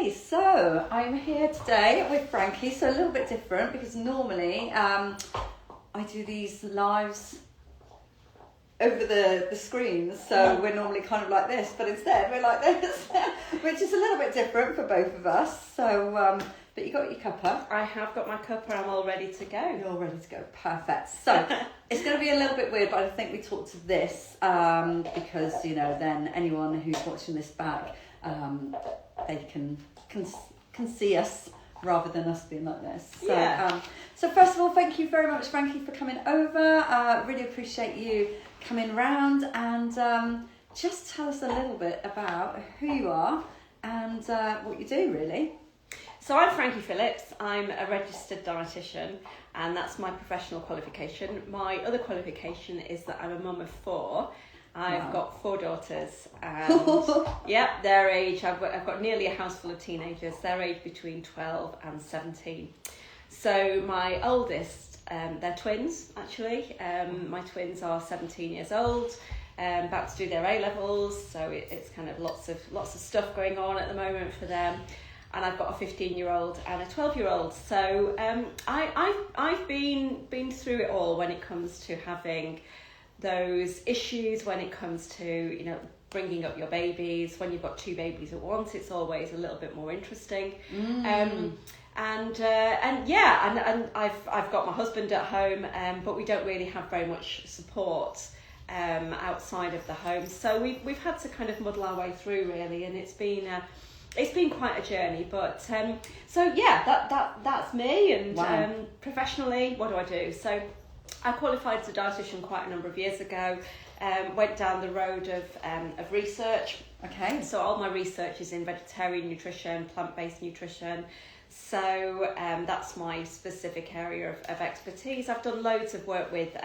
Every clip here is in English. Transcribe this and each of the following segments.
Okay, so I'm here today with Frankie, so a little bit different because normally I do these lives over the screens, so we're normally kind of like this, but instead we're like this, which is a little bit different for both of us. So, but you got your cuppa. I have got my cuppa, I'm all ready to go. You're all ready to go, perfect. So it's going to be a little bit weird, but I think we talked to this because, you know, then anyone who's watching this back, they can see us rather than us being like this. So, yeah. So first of all, thank you very much, Frankie, for coming over. Really appreciate you coming round, and just tell us a little bit about who you are and what you do, really. So I'm Frankie Phillips. I'm a registered dietitian, and that's my professional qualification. My other qualification is that I'm a mum of 4. I've got 4 daughters, and yeah, their age, I've got nearly a house full of teenagers. They're aged between 12 and 17. So my oldest, they're twins actually. My twins are 17 years old, about to do their A-levels, so it's kind of lots of stuff going on at the moment for them. And I've got a 15-year-old and a 12-year-old. So I've been through it all when it comes to having those issues, when it comes to, you know, bringing up your babies. When you've got 2 babies at once, it's always a little bit more interesting. And I've got my husband at home, but we don't really have very much support outside of the home. So we've had to kind of muddle our way through, really, and it's been quite a journey. But so yeah, that's me. And professionally, what do I do? So I qualified as a dietitian quite a number of years ago. Went down the road of research. Okay. So all my research is in vegetarian nutrition, plant-based nutrition. So that's my specific area of expertise. I've done loads of work with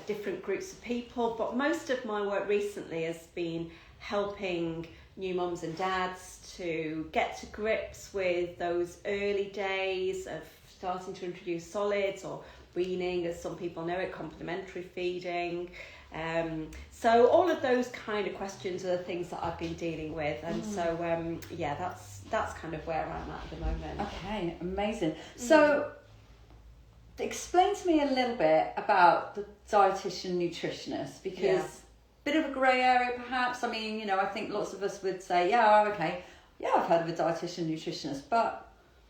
different groups of people, but most of my work recently has been helping new mums and dads to get to grips with those early days of starting to introduce solids, or weaning, as some people know it, complementary feeding. So all of those kind of questions are the things that I've been dealing with, and so that's kind of where I'm at the moment. Okay, amazing. So explain to me a little bit about the dietitian nutritionist, because bit of a grey area perhaps. I mean, you know, I think lots of us would say, I've heard of a dietitian nutritionist, but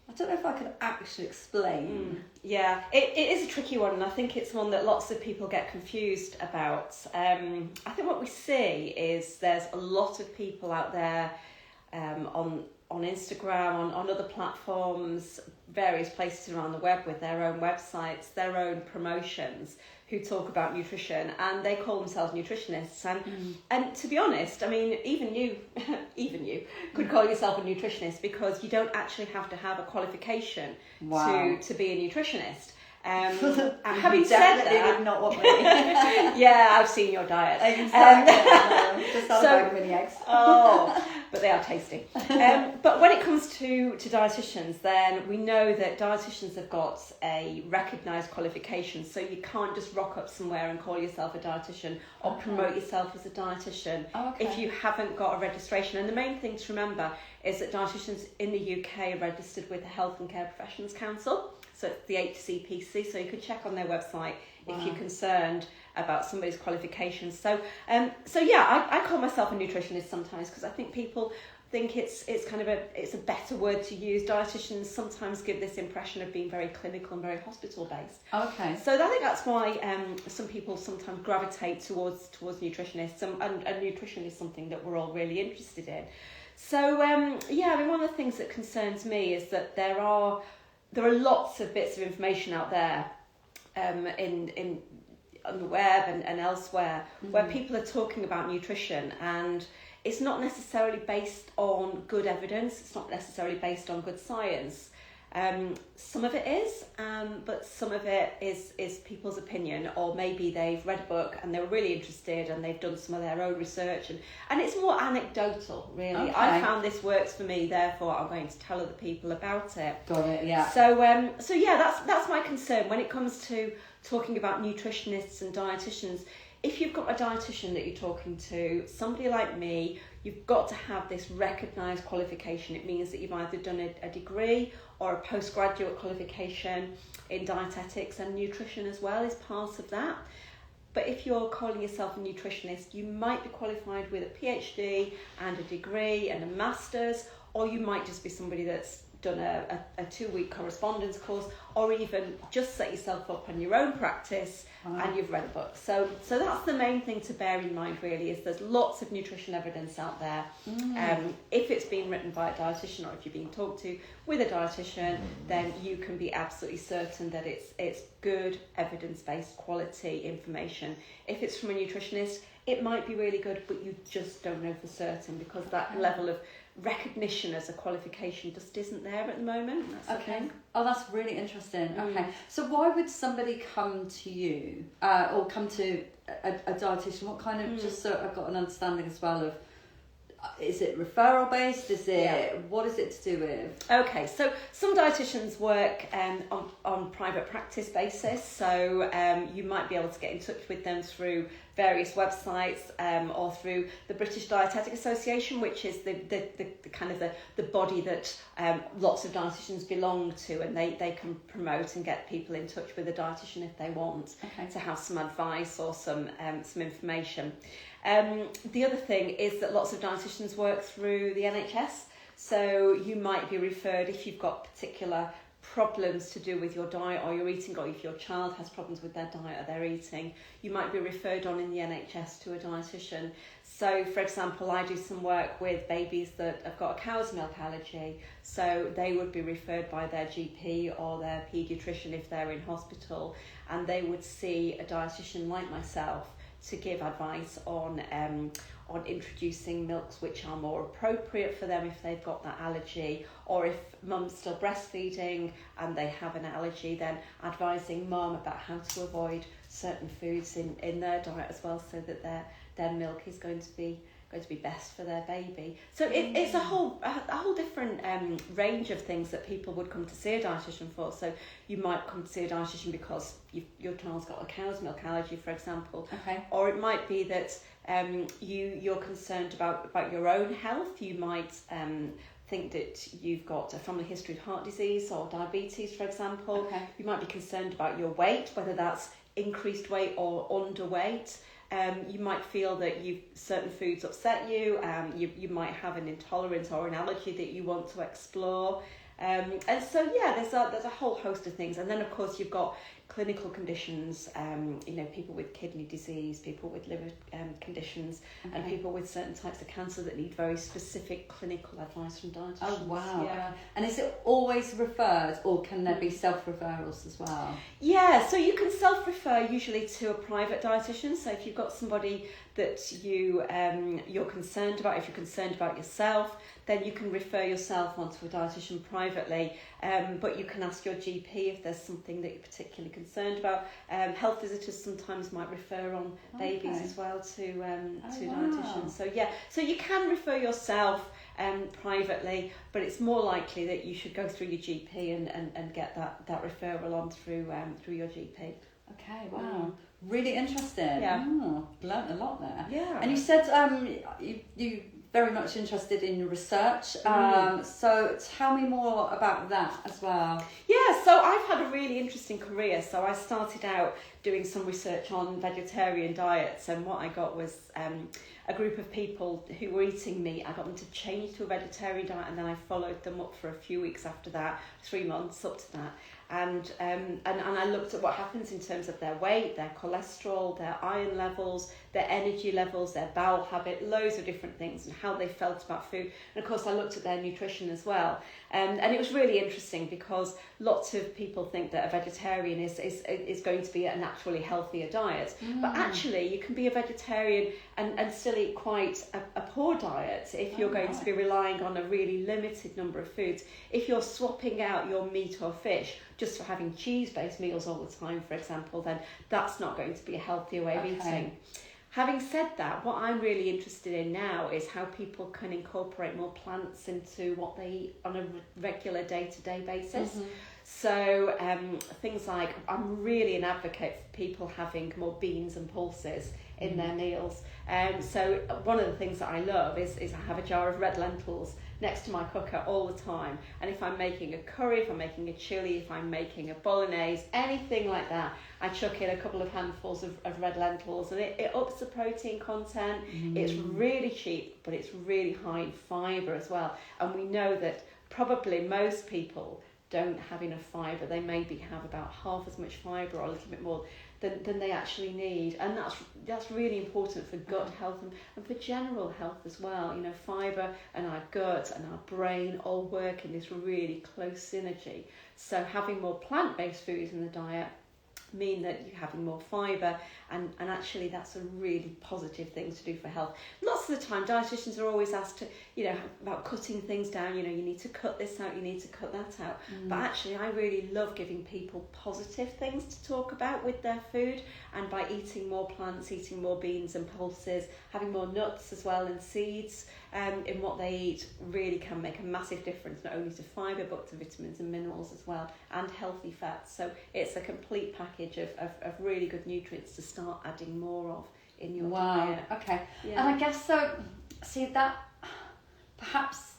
I don't know if I could actually explain. Yeah, it is a tricky one, and I think it's one that lots of people get confused about. I think what we see is there's a lot of people out there on Instagram, on other platforms, various places around the web with their own websites, their own promotions, who talk about nutrition, and they call themselves nutritionists. And to be honest, I mean, even you could call yourself a nutritionist, because you don't actually have to have a qualification to be a nutritionist. Having said that, would not want me. Yeah, I've seen your diet. Exactly. Just had a bag of mini eggs. But they are tasty. But when it comes to dietitians, then we know that dietitians have got a recognised qualification, so you can't just rock up somewhere and call yourself a dietitian or promote yourself as a dietitian if you haven't got a registration. And the main thing to remember is that dietitians in the UK are registered with the Health and Care Professions Council. So it's the HCPC, so you could check on their website if you're concerned about somebody's qualifications. So I call myself a nutritionist sometimes, because I think people think it's kind of a better word to use. Dietitians sometimes give this impression of being very clinical and very hospital based. Okay. So I think that's why some people sometimes gravitate towards nutritionists, and nutrition is something that we're all really interested in. So I mean, one of the things that concerns me is that there are lots of bits of information out there on the web and elsewhere where people are talking about nutrition, and it's not necessarily based on good evidence, it's not necessarily based on good science. Some of it is, but some of it is people's opinion, or maybe they've read a book and they were really interested and they've done some of their own research, and it's more anecdotal, really. Okay. I found this works for me, therefore I'm going to tell other people about it. Got it, yeah. So that's my concern when it comes to talking about nutritionists and dietitians. If you've got a dietitian that you're talking to, somebody like me, you've got to have this recognised qualification. It means that you've either done a degree or a postgraduate qualification in dietetics, and nutrition as well is part of that. But if you're calling yourself a nutritionist, you might be qualified with a PhD and a degree and a master's, or you might just be somebody that's done a 2-week correspondence course, or even just set yourself up on your own practice and you've read a book. So that's the main thing to bear in mind, really, is there's lots of nutrition evidence out there. If it's been written by a dietitian, or if you're being talked to with a dietitian, then you can be absolutely certain that it's good, evidence-based, quality information. If it's from a nutritionist, it might be really good, but you just don't know for certain, because that level of recognition as a qualification just isn't there at the moment. That's okay. Okay. Oh, that's really interesting. Okay. So why would somebody come to you or come to a dietitian? What kind of, just so I've got an understanding as well of, is it referral based? Is it, what is it to do with? Okay, so some dietitians work on private practice basis, so you might be able to get in touch with them through various websites or through the British Dietetic Association, which is the kind of the body that lots of dietitians belong to, and they can promote and get people in touch with a dietitian if they want to have some advice or some information. The other thing is that lots of dietitians work through the NHS, so you might be referred if you've got particular problems to do with your diet or your eating, or if your child has problems with their diet or their eating, you might be referred on in the NHS to a dietitian. So, for example, I do some work with babies that have got a cow's milk allergy, so they would be referred by their GP or their paediatrician if they're in hospital, and they would see a dietitian like myself to give advice on introducing milks which are more appropriate for them if they've got that allergy, or if mum's still breastfeeding and they have an allergy, then advising mum about how to avoid certain foods in their diet as well, so that their milk is going to be best for their baby. So it's a whole different range of things that people would come to see a dietitian for. So you might come to see a dietitian because your child's got a cow's milk allergy, for example. Okay. Or it might be that you're concerned about your own health. You might think that you've got a family history of heart disease or diabetes, for example. Okay. You might be concerned about your weight, whether that's increased weight or underweight. You might feel that certain foods upset you. You might have an intolerance or an allergy that you want to explore. And so there's a whole host of things. And then of course you've got clinical conditions, people with kidney disease, people with liver conditions, and people with certain types of cancer that need very specific clinical advice from dietitians. Oh wow! Yeah. And is it always referred, or can there be self-referrals as well? Yeah, so you can self-refer usually to a private dietitian. So if you've got somebody that you're concerned about, if you're concerned about yourself, then you can refer yourself onto a dietitian privately. But you can ask your GP if there's something that you're particularly concerned about. Health visitors sometimes might refer on babies as well to dietitians. So you can refer yourself privately, but it's more likely that you should go through your GP and get that referral on through your GP. Okay, wow. Really interesting. Yeah. Learned a lot there. Yeah. And you said you very much interested in research. So tell me more about that as well. Yeah, so I've had a really interesting career. So I started out doing some research on vegetarian diets, and what I got was a group of people who were eating meat. I got them to change to a vegetarian diet, and then I followed them up for a few weeks after that, 3 months up to that. And I looked at what happens in terms of their weight, their cholesterol, their iron levels, their energy levels, their bowel habit, loads of different things, and how they felt about food. And of course I looked at their nutrition as well. And it was really interesting because lots of people think that a vegetarian is going to be a naturally healthier diet. But actually you can be a vegetarian and still eat quite a poor diet if you're going to be relying on a really limited number of foods. If you're swapping out your meat or fish just for having cheese-based meals all the time, for example, then that's not going to be a healthier way of eating. Having said that, what I'm really interested in now is how people can incorporate more plants into what they eat on a regular day-to-day basis. So things like, I'm really an advocate for people having more beans and pulses in their meals. So one of the things that I love is I have a jar of red lentils next to my cooker all the time. And if I'm making a curry, if I'm making a chili, if I'm making a bolognese, anything like that, I chuck in a couple of handfuls of red lentils, and it ups the protein content. It's really cheap, but it's really high in fibre as well. And we know that probably most people don't have enough fibre. They maybe have about half as much fibre or a little bit more than they actually need, and that's really important for gut health and for general health as well. You know, fibre and our gut and our brain all work in this really close synergy. So having more plant-based foods in the diet mean that you're having more fibre, and actually that's a really positive thing to do for health. Lots of the time dietitians are always asked to, you know, about cutting things down, you know, you need to cut this out, you need to cut that out. But actually I really love giving people positive things to talk about with their food, and by eating more plants, eating more beans and pulses, having more nuts as well and seeds in what they eat really can make a massive difference, not only to fibre but to vitamins and minerals as well, and healthy fats. So it's a complete package of really good nutrients to start adding more of in your diet. Okay. Yeah. And I guess so, see, that perhaps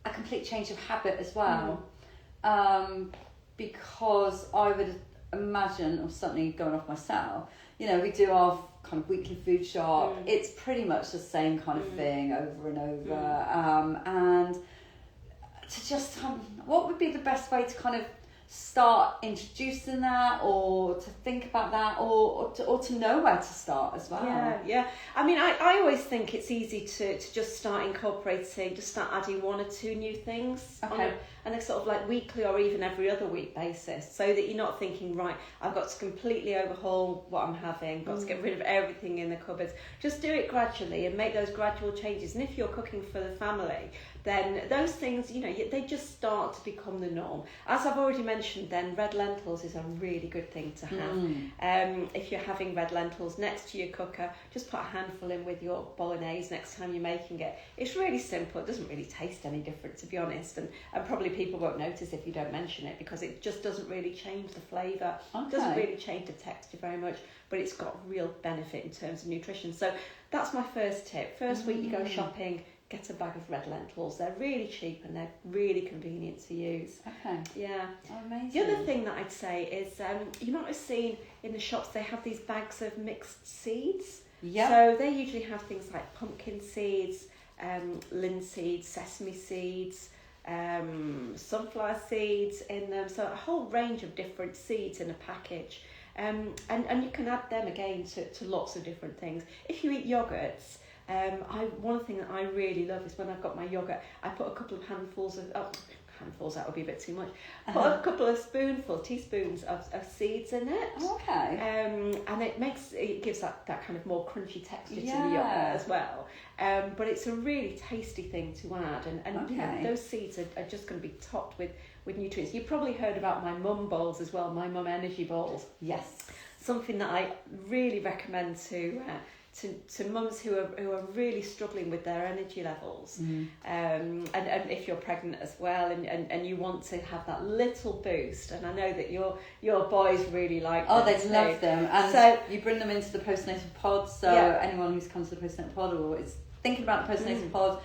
a complete change of habit as well, because I would imagine, or certainly going off myself, you know, we do our kind of weekly food shop. It's pretty much the same kind of thing over and over. And to just, what would be the best way to kind of start introducing that, or to think about that, or to know where to start as well? Yeah. I mean, I always think it's easy to just start incorporating, just start adding one or two new things on a sort of like weekly or even every other week basis, so that you're not thinking, right, I've got to completely overhaul what I'm having, got to get rid of everything in the cupboards. Just do it gradually and make those gradual changes. And if you're cooking for the family, then those things, you know, they just start to become the norm. As I've already mentioned, then red lentils is a really good thing to have. If you're having red lentils next to your cooker, just put a handful in with your bolognese next time you're making it. It's really simple. It doesn't really taste any different, to be honest, and probably people won't notice if you don't mention it, because it just doesn't really change the flavour. It doesn't really change the texture very much, but it's got real benefit in terms of nutrition. So that's my first tip. First week you go shopping, get a bag of red lentils. They're really cheap and they're really convenient to use. Okay. Yeah. Oh, amazing. The other thing that I'd say is you might have seen in the shops they have these bags of mixed seeds. Yeah. So they usually have things like pumpkin seeds, linseed, sesame seeds, sunflower seeds in them. So a whole range of different seeds in a package. And you can add them again to lots of different things. If you eat yogurts, one thing that I really love is when I've got my yogurt, I put a couple of handfuls, that would be a bit too much. Put a couple of teaspoons of seeds in it. Okay. And it gives that kind of more crunchy texture to the yogurt as well. But it's a really tasty thing to add, and you know, those seeds are just going to be topped with nutrients. You've probably heard about my mum bowls as well, my mum energy bowls. Yes. Something that I really recommend to mums who are really struggling with their energy levels, and if you're pregnant as well, and you want to have that little boost. And I know that your boys really like them. They love them, and so you bring them into the Postnatal Pod. So anyone who's come to the Postnatal Pod or is thinking about the Postnatal Pod,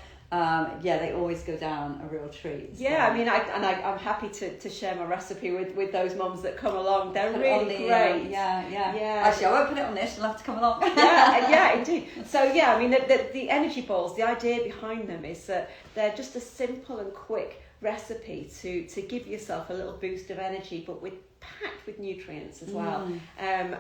they always go down a real treat. So. Yeah, I mean, I'm happy to share my recipe with those mums that come along. They're really great. Yeah. Actually, I won't put it on this. You'll have to come along. yeah, indeed. So yeah, I mean, the energy balls. The idea behind them is that they're just a simple and quick recipe to give yourself a little boost of energy, but packed with nutrients as well, and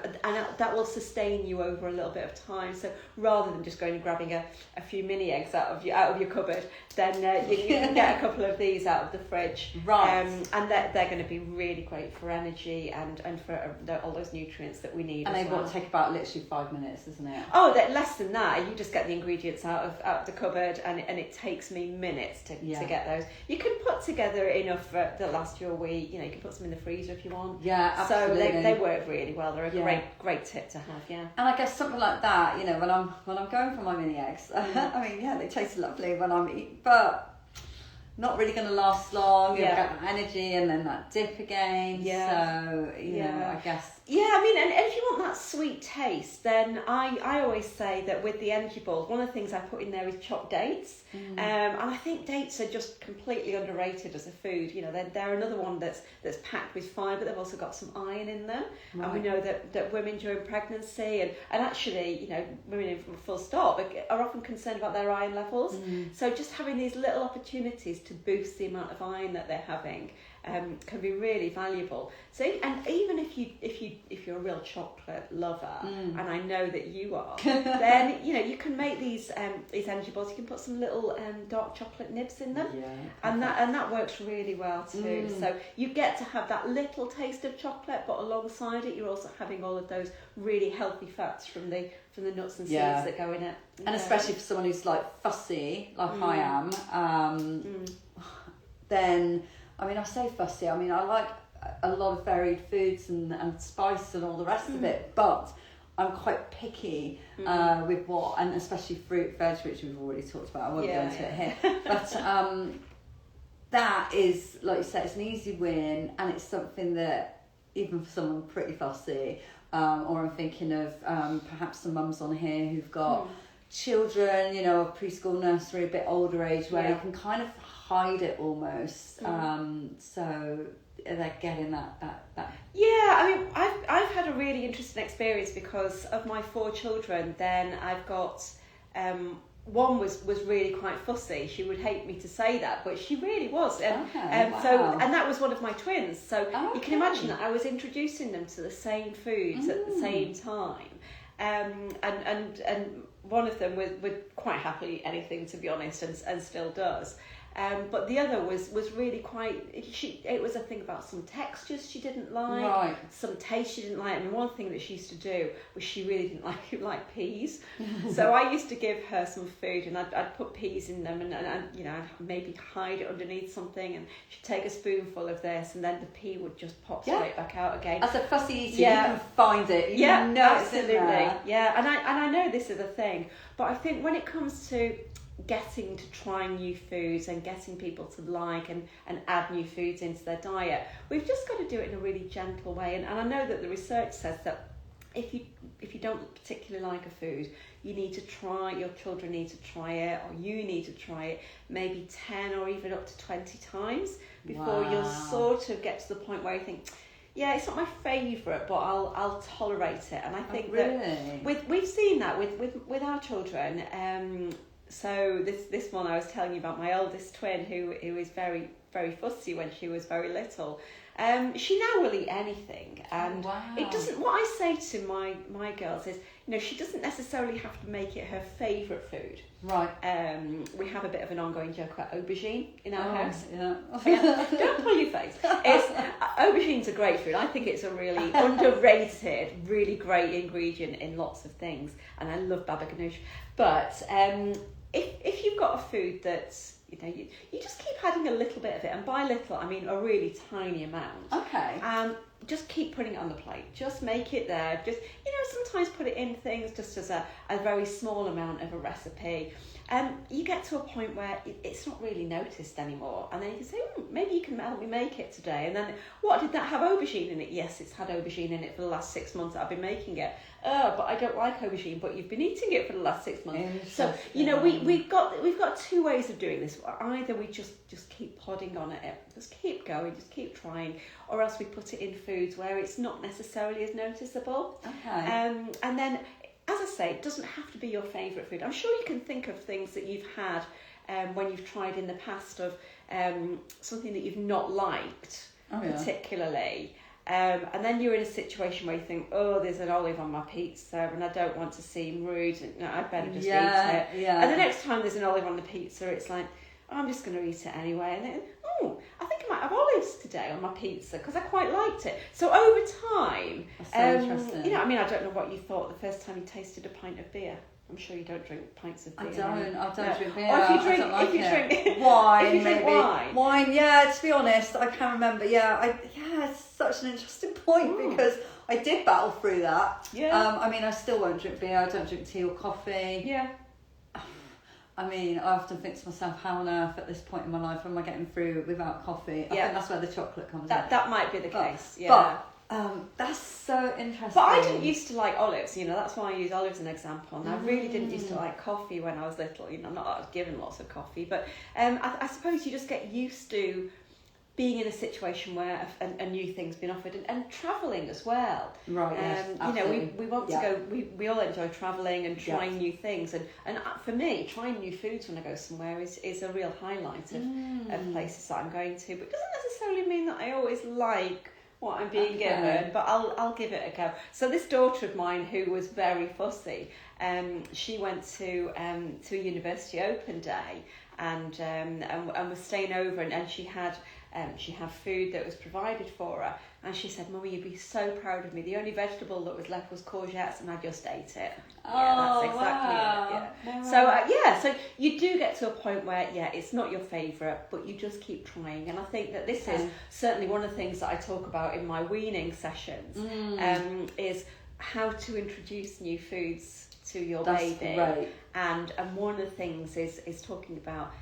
that will sustain you over a little bit of time. So rather than just going and grabbing a few mini eggs out of your cupboard, then you can get a couple of these out of the fridge, and they're going to be really great for energy and for all those nutrients that we need. And they won't take about literally 5 minutes, isn't it? Oh, less than that. You just get the ingredients out of the cupboard, and it takes me minutes to get those. You can put together enough that last you a week. You know, you can put some in the freezer if you want. Yeah, absolutely. So they work really well. They're a great tip to have. Yeah. And I guess something like that, you know, when I'm going for my mini eggs, I mean, they taste lovely when I'm eating, but not really going to last long. You'll Yeah. get that energy and then that dip again. Yeah. So, you know, I guess. Yeah, I mean, and if you want that sweet taste, then I always say that with the energy balls, one of the things I put in there is chopped dates. And I think dates are just completely underrated as a food. You know, they're another one that's packed with fibre. They've also got some iron in them. Right. And we know that women during pregnancy and actually, you know, women in full stop are often concerned about their iron levels. So just having these little opportunities to boost the amount of iron that they're having can be really valuable. So, and even if you're a real chocolate lover, and I know that you are, then you know you can make these energy balls. You can put some little dark chocolate nibs in them, and that works really well too. So you get to have that little taste of chocolate, but alongside it, you're also having all of those really healthy fats from the nuts and seeds that go in it. And especially for someone who's like fussy, like I am, then. I mean, I say fussy. I mean, I like a lot of varied foods and spice and all the rest of it, but I'm quite picky with what, and especially fruit, veg, which we've already talked about. I won't go into it here. But that is, like you said, it's an easy win, and it's something that even for someone pretty fussy, or I'm thinking of perhaps some mums on here who've got children, you know, preschool, nursery, a bit older age, where you can kind of hide it almost, so they're getting that. Yeah, I mean, I've had a really interesting experience because of my 4 children. Then I've got one was really quite fussy. She would hate me to say that, but she really was. So and that was one of my twins. So you can imagine that I was introducing them to the same foods at the same time, and one of them would quite happily anything, to be honest, and still does. But the other was really quite. It was a thing about some textures she didn't like, some taste she didn't like. I mean, one thing that she used to do was she really didn't like peas. So I used to give her some food, and I'd put peas in them, and you know, I'd maybe hide it underneath something, and she'd take a spoonful of this, and then the pea would just pop straight back out again. As a fussy eater, you can find it. You know absolutely. It's in there. Yeah, and I know this is a thing, but I think when it comes to getting to try new foods and getting people to like and add new foods into their diet, we've just got to do it in a really gentle way. And I know that the research says that if you don't particularly like a food, your children need to try it, or you need to try it maybe 10 or even up to 20 times before you'll sort of get to the point where you think, yeah, it's not my favourite, but I'll tolerate it. And I think that we've seen that with our children. So this one I was telling you about, my oldest twin, who is very, very fussy when she was very little. She now will eat anything, and it doesn't. What I say to my girls is, you know, she doesn't necessarily have to make it her favourite food. Right. We have a bit of an ongoing joke about aubergine in our house. Yeah. Don't pull your face. Aubergine's a great food. I think it's a really underrated, really great ingredient in lots of things, and I love baba ganoush. But if you've got a food that's, you know, you just keep adding a little bit of it, and by little I mean a really tiny amount. Okay. Just keep putting it on the plate. Just make it there. Just, you know, sometimes put it in things just as a very small amount of a recipe. You get to a point where it's not really noticed anymore, and then you can say, maybe you can help me make it today. And then, what, did that have aubergine in it? Yes, it's had aubergine in it for the last 6 months that I've been making it. But I don't like aubergine, but you've been eating it for the last 6 months. So, you know, we've got 2 ways of doing this. Either we just keep plodding on at it, just keep going, just keep trying, or else we put it in foods where it's not necessarily as noticeable. Okay. And then, as I say, it doesn't have to be your favourite food. I'm sure you can think of things that you've had when you've tried in the past of something that you've not liked particularly. And then you're in a situation where you think, oh, there's an olive on my pizza and I don't want to seem rude, and I'd better just eat it. Yeah. And the next time there's an olive on the pizza, it's like, oh, I'm just going to eat it anyway. And then, I think I might have olives today on my pizza because I quite liked it. So over time, that's so interesting. You know, I mean, I don't know what you thought the first time you tasted a pint of beer. I'm sure you don't drink pints of beer. I don't drink beer. Or if you drink wine, if you drink maybe wine. Yeah, to be honest, I can't remember. It's such an interesting point because I did battle through that. Yeah. I mean, I still won't drink beer. I don't drink tea or coffee. Yeah. I mean, I often think to myself, how on earth at this point in my life am I getting through without coffee? I think that's where the chocolate comes in. That might be the case, yeah. But that's so interesting. But I didn't used to like olives, that's why I use olives as an example. And I really didn't used to like coffee when I was little. I'm not given lots of coffee, but I suppose you just get used to being in a situation where a new thing's been offered, and travelling as well. Right, yes, we want to go, we all enjoy travelling and trying new things. And for me, trying new foods when I go somewhere is a real highlight of places that I'm going to. But it doesn't necessarily mean that I always like what I'm being given, but I'll give it a go. So this daughter of mine, who was very fussy, she went to a university open day and was staying over, and she had food that was provided for her, and she said, "Mummy, you'd be so proud of me. The only vegetable that was left was courgettes, and I just ate it." That's exactly it. Yeah. So you do get to a point where it's not your favourite, but you just keep trying. And I think that this is certainly one of the things that I talk about in my weaning sessions, is how to introduce new foods to your baby. Right. And one of the things is talking about,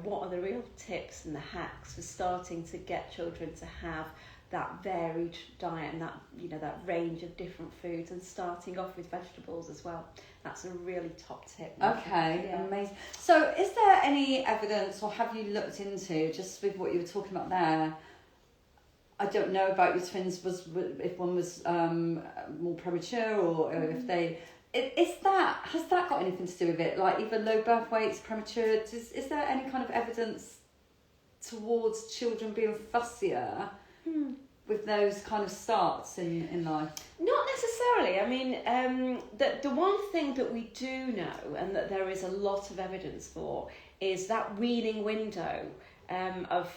what are the real tips and the hacks for starting to get children to have that varied diet and that range of different foods, and starting off with vegetables as well. That's a really top tip. Okay, amazing. So is there any evidence, or have you looked into, just with what you were talking about there, I don't know about your twins, if one was more premature, or if they... has that got anything to do with it? Like either low birth weights, premature? Is there any kind of evidence towards children being fussier with those kind of starts in life? Not necessarily. I mean, the one thing that we do know, and that there is a lot of evidence for, is that weaning window of,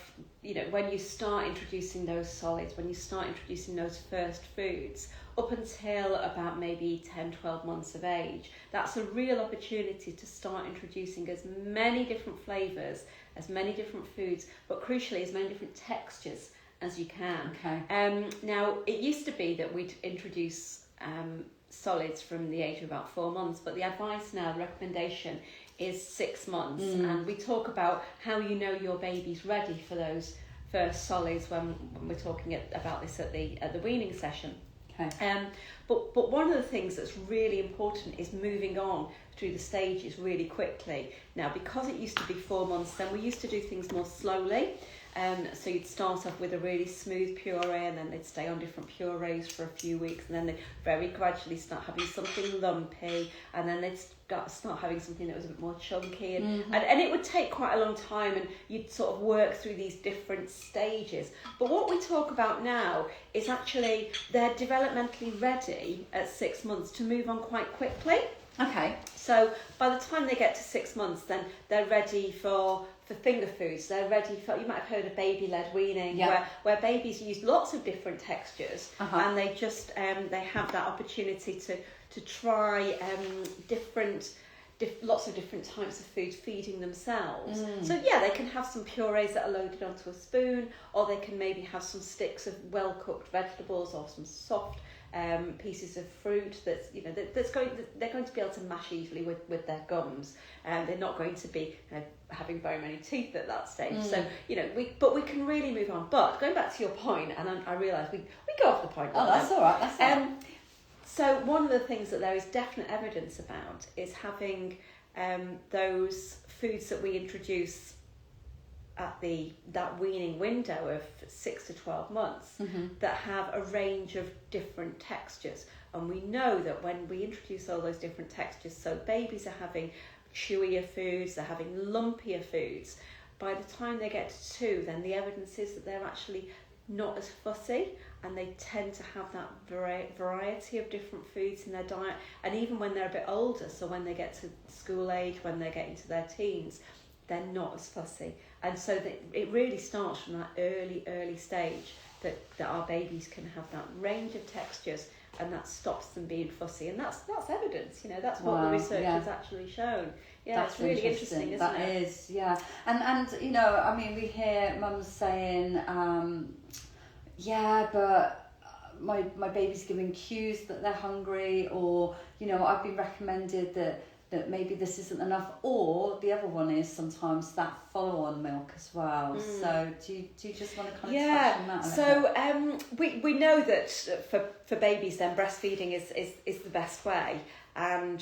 when you start introducing those solids, when you start introducing those first foods, up until about maybe 10, 12 months of age. That's a real opportunity to start introducing as many different flavours, as many different foods, but crucially as many different textures as you can. Okay. Now, it used to be that we'd introduce solids from the age of about 4 months, but the advice now, the recommendation, is 6 months. And we talk about how you know your baby's ready for those first solids when we're talking about this at the weaning session. Okay. But one of the things that's really important is moving on through the stages really quickly. Now, because it used to be 4 months, then we used to do things more slowly. So you'd start off with a really smooth puree, and then they'd stay on different purees for a few weeks, and then they'd very gradually start having something lumpy, and then they'd start having something that was a bit more chunky, and it would take quite a long time, and you'd sort of work through these different stages. But what we talk about now is actually they're developmentally ready at 6 months to move on quite quickly. Okay. So by the time they get to 6 months, then they're ready for finger foods. They're ready for, you might have heard of baby-led weaning, where babies use lots of different textures, and they just they have that opportunity to try lots of different types of food, feeding themselves. So they can have some purees that are loaded onto a spoon, or they can maybe have some sticks of well-cooked vegetables, or some soft pieces of fruit that's they're going to be able to mash easily with their gums, and they're not going to be having very many teeth at that stage. So we can really move on. But going back to your point, and I realise we go off the point. Oh, that's all right. That's all right. So one of the things that there is definite evidence about is having those foods that we introduce at that weaning window of 6 to 12 months that have a range of different textures. And we know that when we introduce all those different textures, so babies are having chewier foods, they're having lumpier foods, by the time they get to 2, then the evidence is that they're actually not as fussy, and they tend to have that variety of different foods in their diet. And even when they're a bit older, so when they get to school age, when they get into their teens, they're not as fussy. And so it really starts from that early stage that our babies can have that range of textures, and that stops them being fussy. And that's evidence, that's what the research has actually shown. Yeah, that's it's really interesting, isn't it? That is, yeah. And I mean, we hear mums saying, but my baby's giving cues that they're hungry, or I've been recommended that that maybe this isn't enough, or the other one is sometimes that follow-on milk as well. So do you just want to kind of touch on that a little bit? We know that for babies then breastfeeding is the best way, and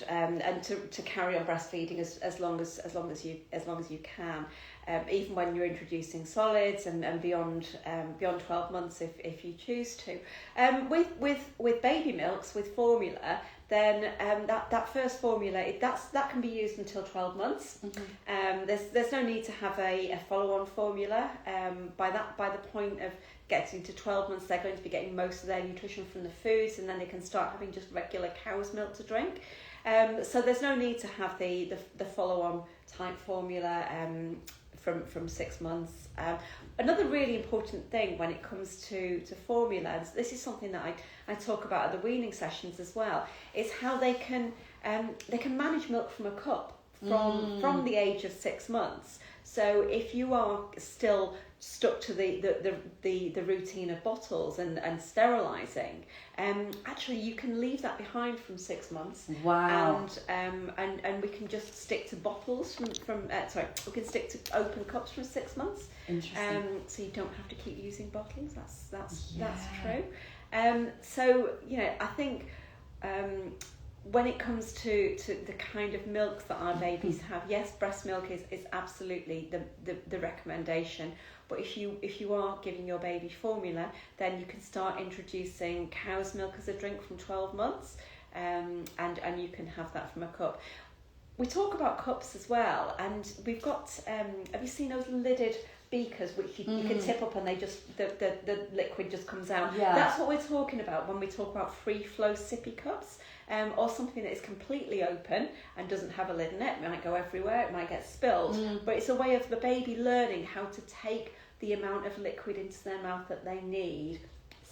to carry on breastfeeding as long as you can, even when you're introducing solids and beyond 12 months if you choose to. With baby milks, with formula, then that first formula that can be used until 12 months. There's no need to have a follow-on formula. By the point of getting to 12 months, they're going to be getting most of their nutrition from the foods, and then they can start having just regular cow's milk to drink. So there's no need to have the follow-on type formula from 6 months. Another really important thing when it comes to formula, and this is something that I talk about at the weaning sessions as well, is how they can manage milk from a cup from the age of 6 months. So if you are still stuck to the routine of bottles and sterilising, actually you can leave that behind from 6 months. Wow. And we can just stick to bottles we can stick to open cups from 6 months. Interesting. So you don't have to keep using bottles. That's true. So I think when it comes to the kind of milks that our babies have, yes, breast milk is absolutely the recommendation. But if you are giving your baby formula, then you can start introducing cow's milk as a drink from 12 months, and you can have that from a cup. We talk about cups as well, and we've got. Have you seen those lidded beakers which you can tip up and they just the liquid just comes out? Yeah. That's what we're talking about when we talk about free flow sippy cups. Or something that is completely open and doesn't have a lid in it. It might go everywhere, it might get spilled, but it's a way of the baby learning how to take the amount of liquid into their mouth that they need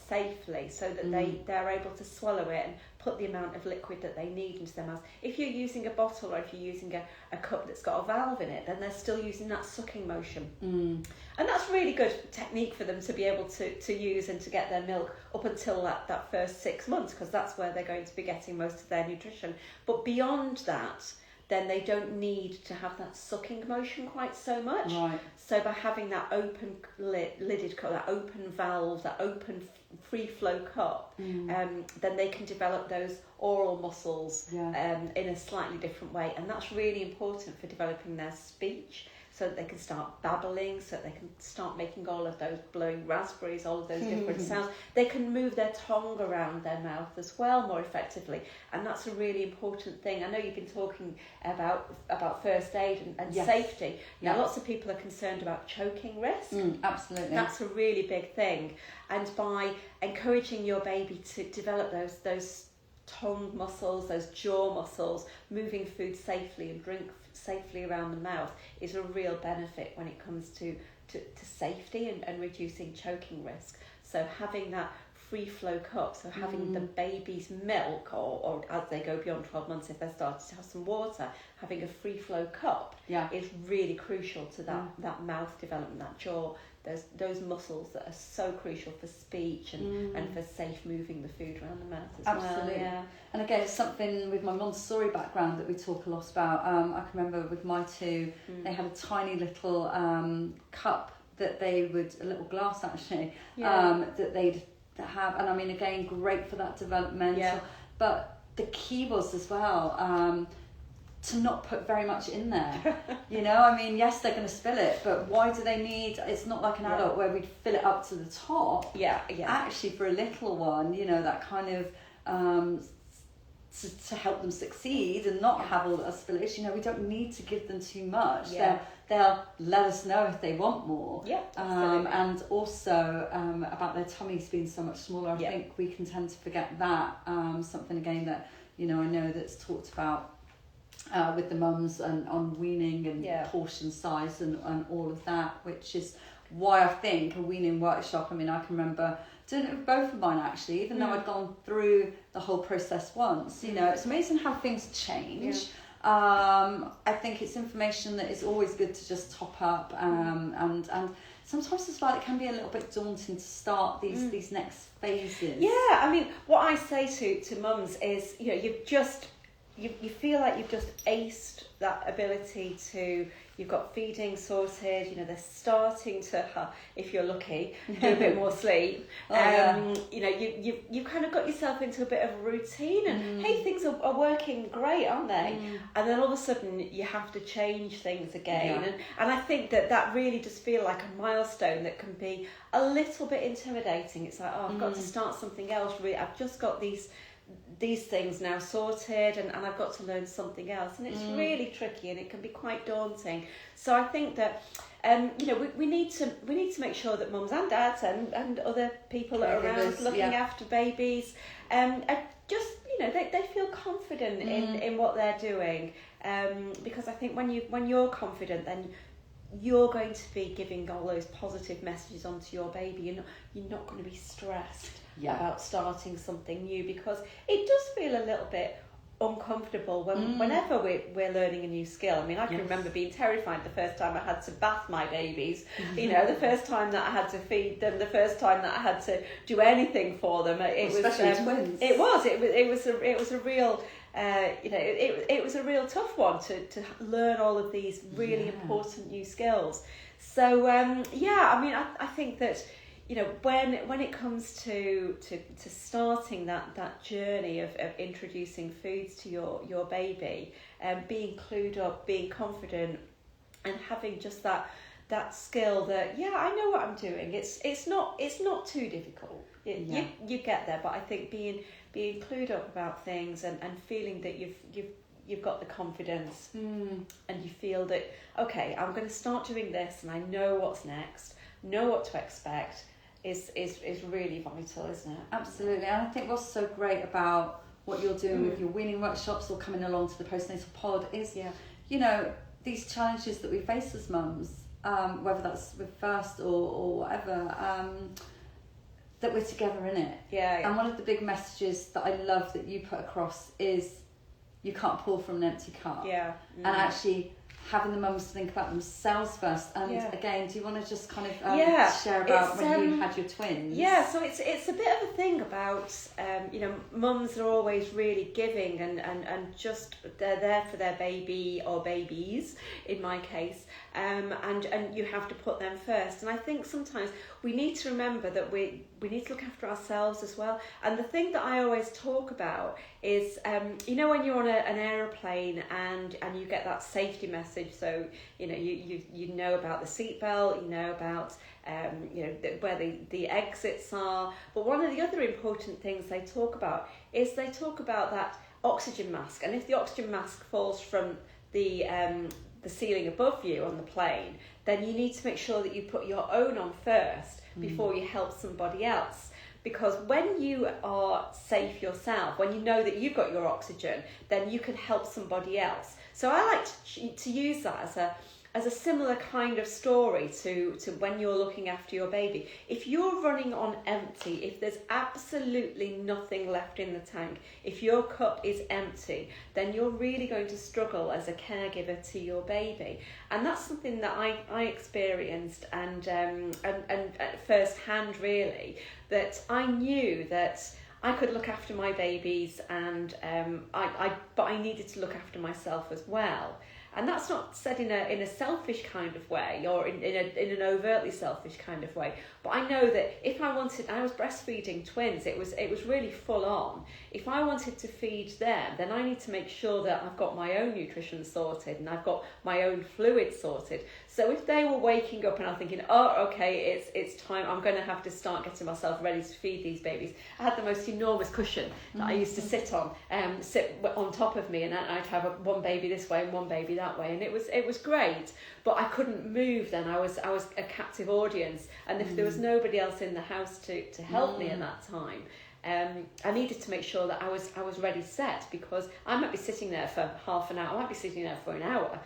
safely, so that they're able to swallow it and put the amount of liquid that they need into their mouth. If you're using a bottle, or if you're using a cup that's got a valve in it, then they're still using that sucking motion. And that's really good technique for them to be able to use and to get their milk up until that first 6 months, because that's where they're going to be getting most of their nutrition. But beyond that, then they don't need to have that sucking motion quite so much. Right. So by having that open lidded cup, that open valve, that open free flow cup, then they can develop those oral muscles in a slightly different way, and that's really important for developing their speech, so that they can start babbling, so that they can start making all of those blowing raspberries, all of those different sounds. They can move their tongue around their mouth as well more effectively, and that's a really important thing. I know you've been talking about first aid and safety. Now, lots of people are concerned about choking risk. Absolutely. That's a really big thing, and by encouraging your baby to develop those tongue muscles, those jaw muscles, moving food safely and drink safely around the mouth is a real benefit when it comes to safety and reducing choking risk. So having that free flow cup, so having the baby's milk, or as they go beyond 12 months, if they're starting to have some water, having a free flow cup is really crucial to that mouth development, that jaw, those muscles that are so crucial for speech and for safe moving the food around the mouth as well. Absolutely. And again, it's something with my Montessori background that we talk a lot about. I can remember with my two, they had a tiny little cup that they would, a little glass actually, that they'd have, and I mean, again, great for that developmental, but the key was as well, to not put very much in there. I mean, yes, they're going to spill it, but why do they need, it's not like an adult where we'd fill it up to the top. Actually, for a little one, that kind of to help them succeed and not have all that spillage, we don't need to give them too much. They'll let us know if they want more. And also about their tummies being so much smaller, I think we can tend to forget that. Something again that I know that's talked about with the mums and on weaning and portion size and all of that, which is why I think a weaning workshop, I mean, I can remember doing it with both of mine actually, even though I'd gone through the whole process once. It's amazing how things change. I think it's information that is always good to just top up, and sometimes as well it can be a little bit daunting to start these next phases. I mean, what I say to mums is, you've just you feel like you've just aced that ability to, you've got feeding sorted, they're starting to, if you're lucky, do a bit more sleep. You kind of got yourself into a bit of a routine, and hey, things are working great, aren't they? And then all of a sudden you have to change things again. And I think that really does feel like a milestone that can be a little bit intimidating. It's like, I've got to start something else. Really, I've just got these things now sorted, and I've got to learn something else, and it's really tricky, and it can be quite daunting. So I think that we need to make sure that mums and dads and other people that are around looking after babies are just they feel confident in what they're doing, because I think when you're confident, then you're going to be giving all those positive messages onto your baby. You're not going to be stressed about starting something new, because it does feel a little bit uncomfortable whenever we're learning a new skill. I mean, I can remember being terrified the first time I had to bath my babies, the first time that I had to feed them, the first time that I had to do anything for them. Especially twins. It was a real it was a real tough one to learn all of these really important new skills. So I think that when it comes to starting that journey of introducing foods to your baby, being clued up, being confident, and having just that skill that I know what I'm doing. It's not too difficult. You get there, but I think being clued up about things and feeling that you've got the confidence, and you feel that, okay, I'm going to start doing this, and I know what's next, know what to expect, is really vital, isn't it? Absolutely. And I think what's so great about what you're doing with your weaning workshops or coming along to the Postnatal Pod is, these challenges that we face as mums, whether that's with first or whatever, that we're together in it. And one of the big messages that I love that you put across is you can't pour from an empty cup. And actually having the mums think about themselves first. And again, do you want to just kind of share about when you had your twins? So it's a bit of a thing about mums are always really giving and just they're there for their baby or babies in my case, and you have to put them first. And I think sometimes we need to remember that we need to look after ourselves as well. And the thing that I always talk about is when you're on an aeroplane and you get that safety message, so you know about the seatbelt, about where the exits are. But one of the other important things they talk about that oxygen mask, and if the oxygen mask falls from the ceiling above you on the plane, then you need to make sure that you put your own on first before you help somebody else. Because when you are safe yourself, when you know that you've got your oxygen, then you can help somebody else. So I like to use that as a similar kind of story to when you're looking after your baby. If you're running on empty, if there's absolutely nothing left in the tank, if your cup is empty, then you're really going to struggle as a caregiver to your baby. And that's something that I experienced and first hand really, that I knew that I could look after my babies, and but I needed to look after myself as well. And that's not said in a selfish kind of way, or in an overtly selfish kind of way. But I know that if I wanted, I was breastfeeding twins, it was really full on. If I wanted to feed them, then I need to make sure that I've got my own nutrition sorted and I've got my own fluid sorted. So if they were waking up and I'm thinking, oh, okay, it's time, I'm going to have to start getting myself ready to feed these babies. I had the most enormous cushion that I used to sit on top of me, and I'd have one baby this way and one baby that way, and it was great. But I couldn't move then. I was a captive audience, and if there was nobody else in the house to help me at that time, I needed to make sure that I was ready set, because I might be sitting there for half an hour, I might be sitting there for an hour.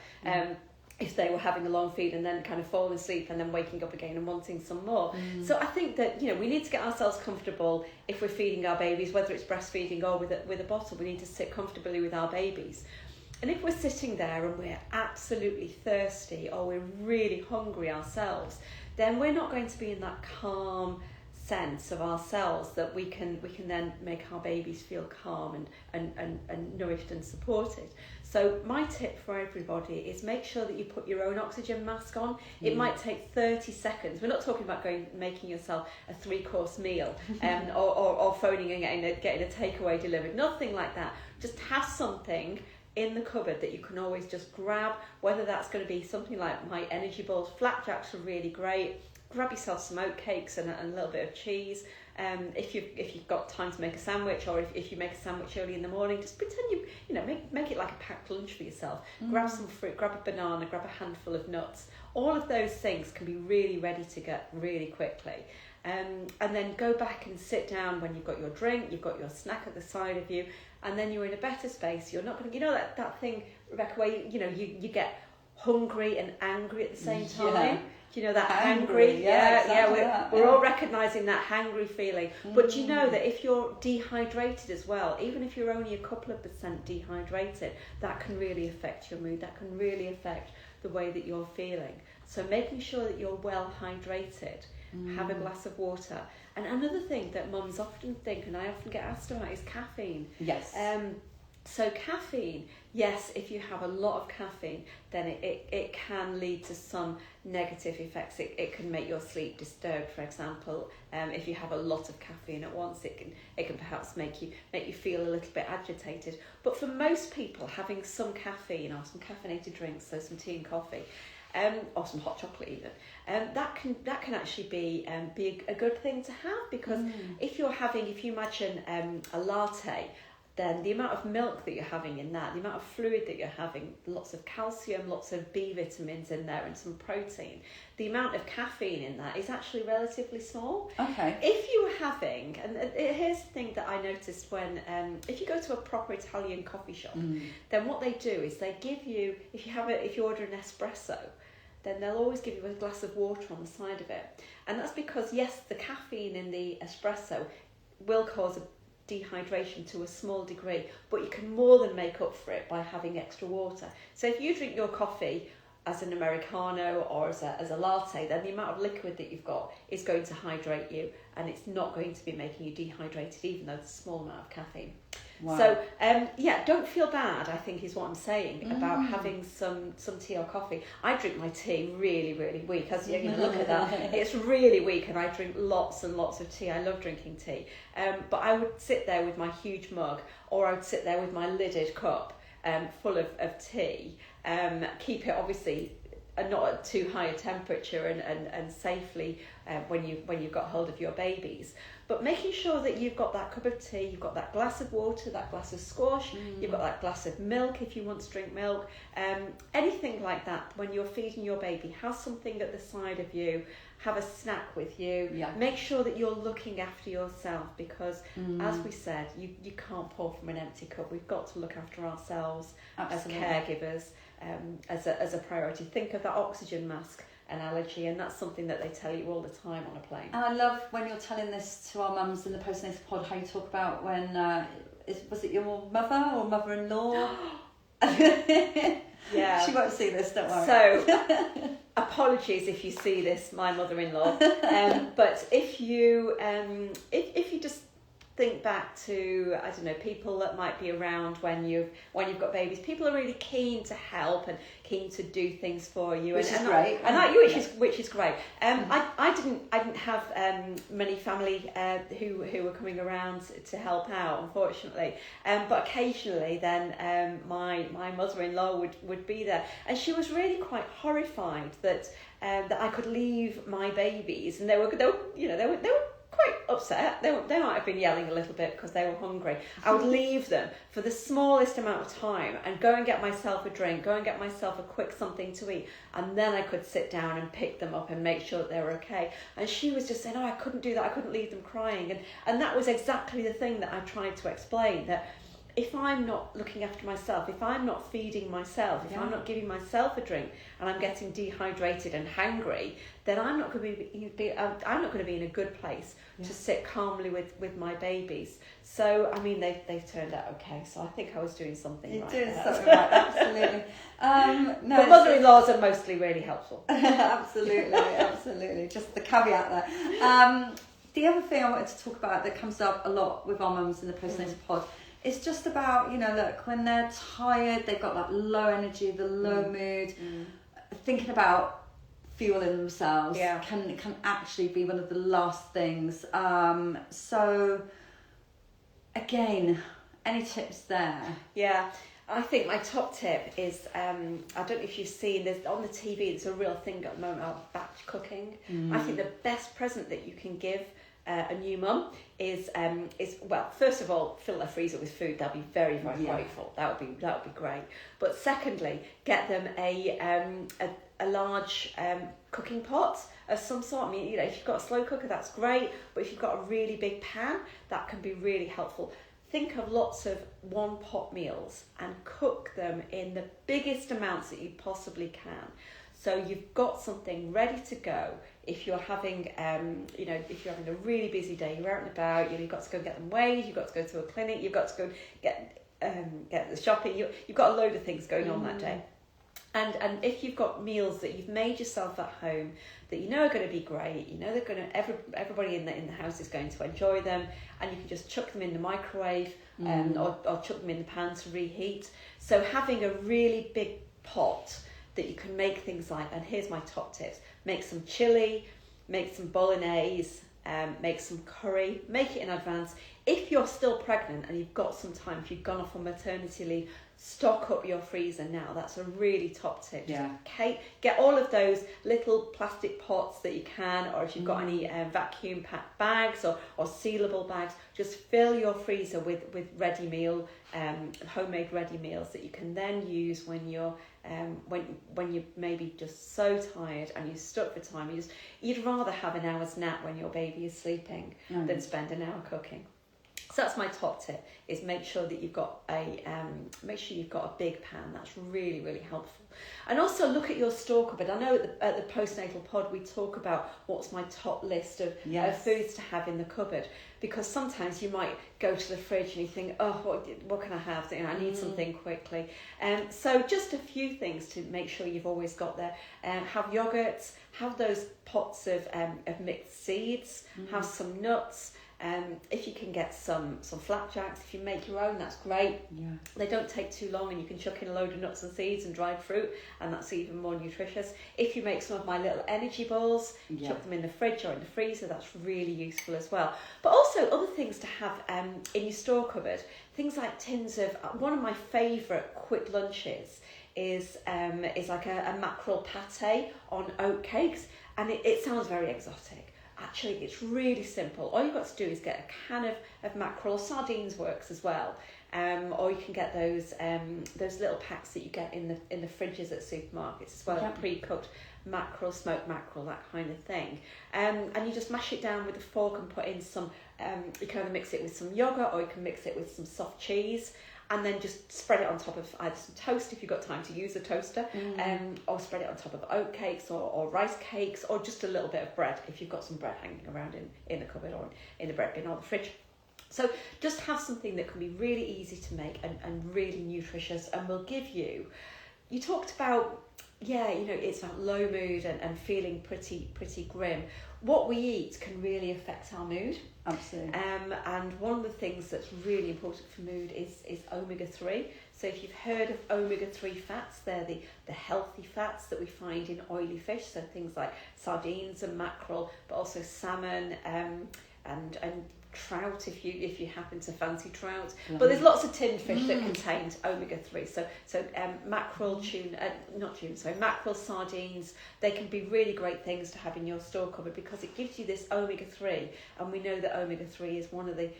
If they were having a long feed and then kind of falling asleep and then waking up again and wanting some more. So I think that we need to get ourselves comfortable if we're feeding our babies, whether it's breastfeeding or with a bottle. We need to sit comfortably with our babies. And if we're sitting there and we're absolutely thirsty or we're really hungry ourselves, then we're not going to be in that calm, sense of ourselves that we can then make our babies feel calm and nourished and supported. So my tip for everybody is make sure that you put your own oxygen mask on. It might take 30 seconds. We're not talking about making yourself a 3-course meal or phoning and getting a takeaway delivered. Nothing like that. Just have something in the cupboard that you can always just grab, whether that's going to be something like my energy balls. Flapjacks are really great. Grab yourself some oat cakes and a little bit of cheese. If you've got time to make a sandwich, or if you make a sandwich early in the morning, just pretend make it like a packed lunch for yourself. Grab some fruit, grab a banana, grab a handful of nuts. All of those things can be really ready to get really quickly. And then go back and sit down when you've got your drink, you've got your snack at the side of you, and then you're in a better space. You're not going to, that thing, Rebecca, where you get hungry and angry at the same time. Yeah. Do you know that hangry? We're all recognising that hangry feeling. But do you know that if you're dehydrated as well, even if you're only a couple of % dehydrated, that can really affect your mood. That can really affect the way that you're feeling. So making sure that you're well hydrated, have a glass of water. And another thing that mums often think, and I often get asked about, is caffeine. Yes. So caffeine, yes, if you have a lot of caffeine, then it can lead to some negative effects. It can make your sleep disturbed, for example. If you have a lot of caffeine at once, it can perhaps make you feel a little bit agitated. But for most people, having some caffeine or some caffeinated drinks, so some tea and coffee, or some hot chocolate even, that can actually be a good thing to have, because if you imagine a latte, then the amount of milk that you're having in that, the amount of fluid that you're having, lots of calcium, lots of B vitamins in there and some protein, the amount of caffeine in that is actually relatively small. Okay. If you were having, and here's the thing that I noticed when, if you go to a proper Italian coffee shop, then what they do is they give you, if you order an espresso, then they'll always give you a glass of water on the side of it. And that's because, yes, the caffeine in the espresso will cause a dehydration to a small degree, but you can more than make up for it by having extra water. So if you drink your coffee as an Americano or as a latte, then the amount of liquid that you've got is going to hydrate you, and it's not going to be making you dehydrated, even though it's a small amount of caffeine. Wow. So don't feel bad, I think, is what I'm saying about having some tea or coffee. I drink my tea really, really weak. As you look at that, it's really weak, and I drink lots and lots of tea. I love drinking tea. But I would sit there with my huge mug, or I would sit there with my lidded cup full of tea. Keep it obviously not at too high a temperature and safely when you've got hold of your babies. But making sure that you've got that cup of tea, you've got that glass of water, that glass of squash, you've got that glass of milk if you want to drink milk, anything like that. When you're feeding your baby, have something at the side of you, have a snack with you. Yeah. Make sure that you're looking after yourself, because as we said, you can't pour from an empty cup. We've got to look after ourselves. Absolutely. As caregivers, as a priority. Think of that oxygen mask analogy, and that's something that they tell you all the time on a plane. And I love when you're telling this to our mums in the Postnatal Pod, how you talk about when was it your mother or mother-in-law? Yeah, she won't see this, don't worry. So apologies if you see this, my mother-in-law, but if you just think back to, I don't know, people that might be around when you've got babies. People are really keen to help and keen to do things for you, which is great. Which is great. I didn't have many family who were coming around to help out, unfortunately. But occasionally, then my mother-in-law would be there, and she was really quite horrified that I could leave my babies, and they were quite upset. They might have been yelling a little bit because they were hungry. I would leave them for the smallest amount of time and go and get myself a drink, go and get myself a quick something to eat, and then I could sit down and pick them up and make sure that they were okay. And she was just saying, I couldn't do that, I couldn't leave them crying. And that was exactly the thing that I tried to explain, that if I'm not looking after myself, if I'm not feeding myself, if I'm not giving myself a drink, and I'm getting dehydrated and hangry, then I'm not going to be in a good place to sit calmly with my babies. So I mean, they've turned out okay. So I think I was doing something right. You're doing something right, absolutely. But mother-in-laws are mostly really helpful. Absolutely. Just the caveat there. the other thing I wanted to talk about that comes up a lot with our mums in the postnatal pod is just about, look, when they're tired, they've got that low energy, the low mood, thinking about fueling themselves can actually be one of the last things. So again, any tips there? Yeah. I think my top tip is, I don't know if you've seen, there's on the TV, there's a real thing at the moment about batch cooking. I think the best present that you can give a new mum is well, first of all, fill their freezer with food. They'll be very, very grateful. That would be great. But secondly, get them a large cooking pot of some sort. I mean, if you've got a slow cooker, that's great. But if you've got a really big pan, that can be really helpful. Think of lots of one-pot meals and cook them in the biggest amounts that you possibly can. So you've got something ready to go. If you're having, if you're having a really busy day, you're out and about, you've got to go get them weighed, you've got to go to a clinic, you've got to go get the shopping. You've got a load of things going on that day. And if you've got meals that you've made yourself at home that you know are going to be great, they're going to everybody in the house is going to enjoy them, and you can just chuck them in the microwave or chuck them in the pan to reheat. So having a really big pot that you can make things like, and here's my top tips: make some chili, make some bolognese, make some curry, make it in advance. If you're still pregnant and you've got some time, if you've gone off on maternity leave, stock up your freezer now. That's a really top tip. Yeah. Okay, get all of those little plastic pots that you can, or if you've got any vacuum packed bags or sealable bags, just fill your freezer with ready meal, homemade ready meals that you can then use when you're maybe just so tired and you're stuck for time. You'd rather have an hour's nap when your baby is sleeping than spend an hour cooking. So that's my top tip: is make sure that you've got a big pan. That's really, really helpful. And also look at your store cupboard. I know at the Postnatal Pod we talk about what's my top list of foods to have in the cupboard, because sometimes you might go to the fridge and you think, oh, what can I have? I need something quickly. So just a few things to make sure you've always got there. Have yogurts. Have those pots of mixed seeds. Have some nuts. If you can get some flapjacks, if you make your own, that's great. Yeah. They don't take too long, and you can chuck in a load of nuts and seeds and dried fruit, and that's even more nutritious. If you make some of my little energy balls, chuck them in the fridge or in the freezer, that's really useful as well. But also other things to have in your store cupboard, things like tins of, one of my favourite quick lunches is like a mackerel pate on oat cakes, and it sounds very exotic. Actually, it's really simple. All you've got to do is get a can of mackerel. Sardines works as well, or you can get those little packs that you get in the fridges at supermarkets as well, pre-cooked mackerel, smoked mackerel, that kind of thing. And you just mash it down with a fork and put in some. You can either mix it with some yogurt, or you can mix it with some soft cheese. And then just spread it on top of either some toast if you've got time to use a toaster, or spread it on top of oat cakes or rice cakes, or just a little bit of bread if you've got some bread hanging around in the cupboard or in the bread bin or the fridge. So just have something that can be really easy to make and really nutritious, and will give you. You talked about, it's about low mood and feeling pretty grim. What we eat can really affect our mood. Absolutely. And one of the things that's really important for mood is omega-3. So if you've heard of omega-3 fats, they're the healthy fats that we find in oily fish. So things like sardines and mackerel, but also salmon and trout if you happen to fancy trout. But there's lots of tinned fish that contains omega-3. So mackerel, mackerel, sardines, they can be really great things to have in your store cupboard, because it gives you this omega-3, and we know that omega-3 is one of the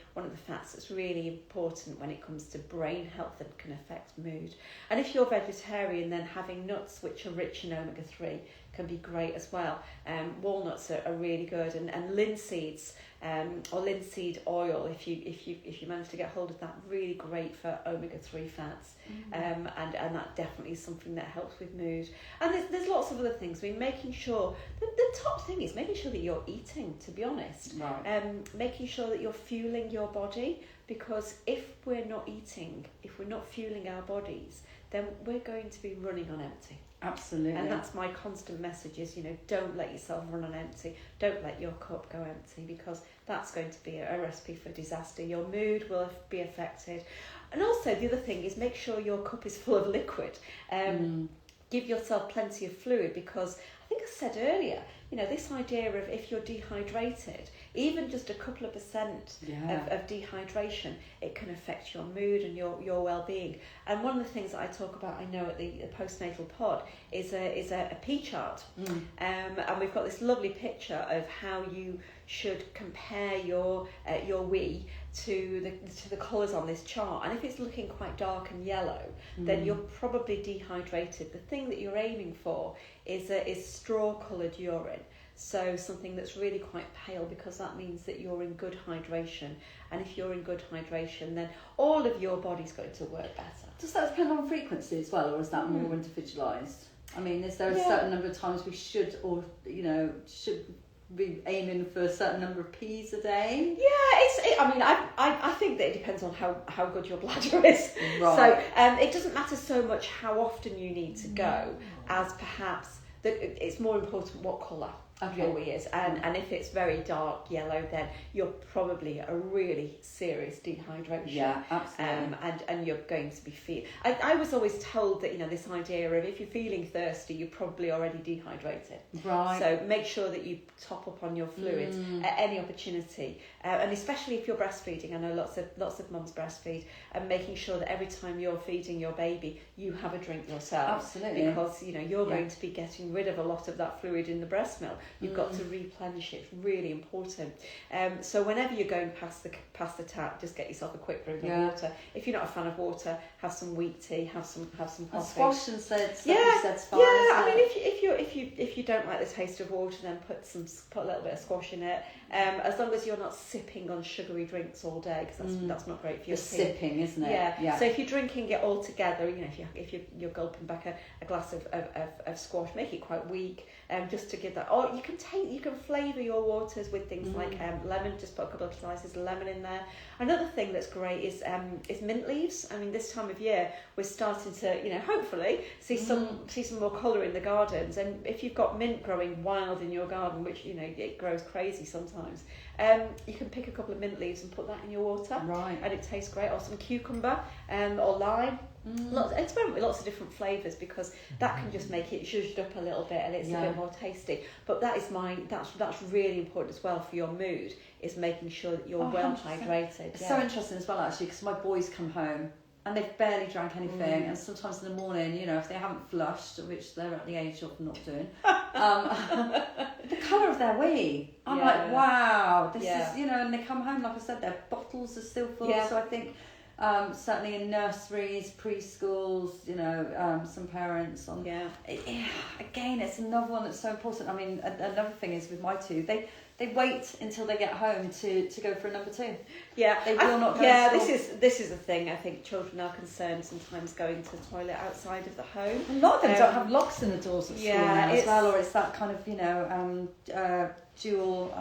fats that's really important when it comes to brain health and can affect mood. And if you're vegetarian, then having nuts which are rich in omega-3 can be great as well. Walnuts are really good, and linseeds or linseed oil, if you manage to get hold of that, really great for omega-3 fats. And that definitely is something that helps with mood. And there's lots of other things. I mean, making sure the top thing is making sure that you're eating, to be honest. Right. Making sure that you're fueling your body, because if we're not eating, if we're not fueling our bodies, then we're going to be running on empty. Absolutely. And that's my constant message is, don't let yourself run on empty. Don't let your cup go empty, because that's going to be a recipe for disaster. Your mood will be affected. And also the other thing is, make sure your cup is full of liquid. Give yourself plenty of fluid, because I think I said earlier, this idea of if you're dehydrated, even just a couple of percent of dehydration, it can affect your mood and your well-being. And one of the things that I talk about, I know at the Postnatal Pod, is a P chart. And we've got this lovely picture of how you should compare your wee to the colours on this chart. And if it's looking quite dark and yellow, then you're probably dehydrated. The thing that you're aiming for is straw coloured urine. So something that's really quite pale, because that means that you're in good hydration. And if you're in good hydration, then all of your body's going to work better. Does that depend on frequency as well, or is that more individualised? I mean, is there a certain number of times we should be aiming for a certain number of P's a day? I think that it depends on how good your bladder is. Right. So it doesn't matter so much how often you need to go, as perhaps that it's more important what colour your wee is. And if it's very dark yellow, then you're probably a really serious dehydration. Yeah, absolutely. And you're going to be feeling... I was always told that, this idea of if you're feeling thirsty, you're probably already dehydrated. Right. So make sure that you top up on your fluids at any opportunity. And especially if you're breastfeeding. I know lots of mums breastfeed, and making sure that every time you're feeding your baby, you have a drink yourself. Absolutely. Because, you're going to be getting rid of a lot of that fluid in the breast milk. You've got to replenish it. It's really important. So whenever you're going past the tap, just get yourself a quick drink of water. If you're not a fan of water, have some wheat tea, have some coffee. And squash and said's fine. If you don't like the taste of water, then put a little bit of squash in it. As long as you're not sipping on sugary drinks all day, because that's not great for your teeth. Sipping, isn't it? Yeah. So if you're drinking it all together, if you're gulping back a glass of squash, make it quite weak, just to give that. Or you can flavour your waters with things like lemon. Just put a couple of slices of lemon in there. Another thing that's great is mint leaves. I mean, this time of year we're starting to hopefully see some more colour in the gardens. And if you've got mint growing wild in your garden, which it grows crazy sometimes, you can pick a couple of mint leaves and put that in your water. Right. And it tastes great. Or some cucumber or lime. Experiment with lots of different flavours, because that can just make it zhuzhed up a little bit and it's a bit more tasty. But that's really important as well for your mood, is making sure that you're well hydrated. It's so interesting as well, actually, because my boys come home and they've barely drank anything, and sometimes in the morning, if they haven't flushed, which they're at the age of not doing, the colour of their wee, I'm like, wow, this is, and they come home, like I said, their bottles are still full. So I think certainly in nurseries, preschools, some parents on. Again, it's another one that's so important. I mean, another thing is with my two, they wait until they get home to go for a number two. They will not go to school. this is a thing. I think children are concerned sometimes going to the toilet outside of the home. A lot of them don't have locks in the doors at school now as well, or it's that kind of dual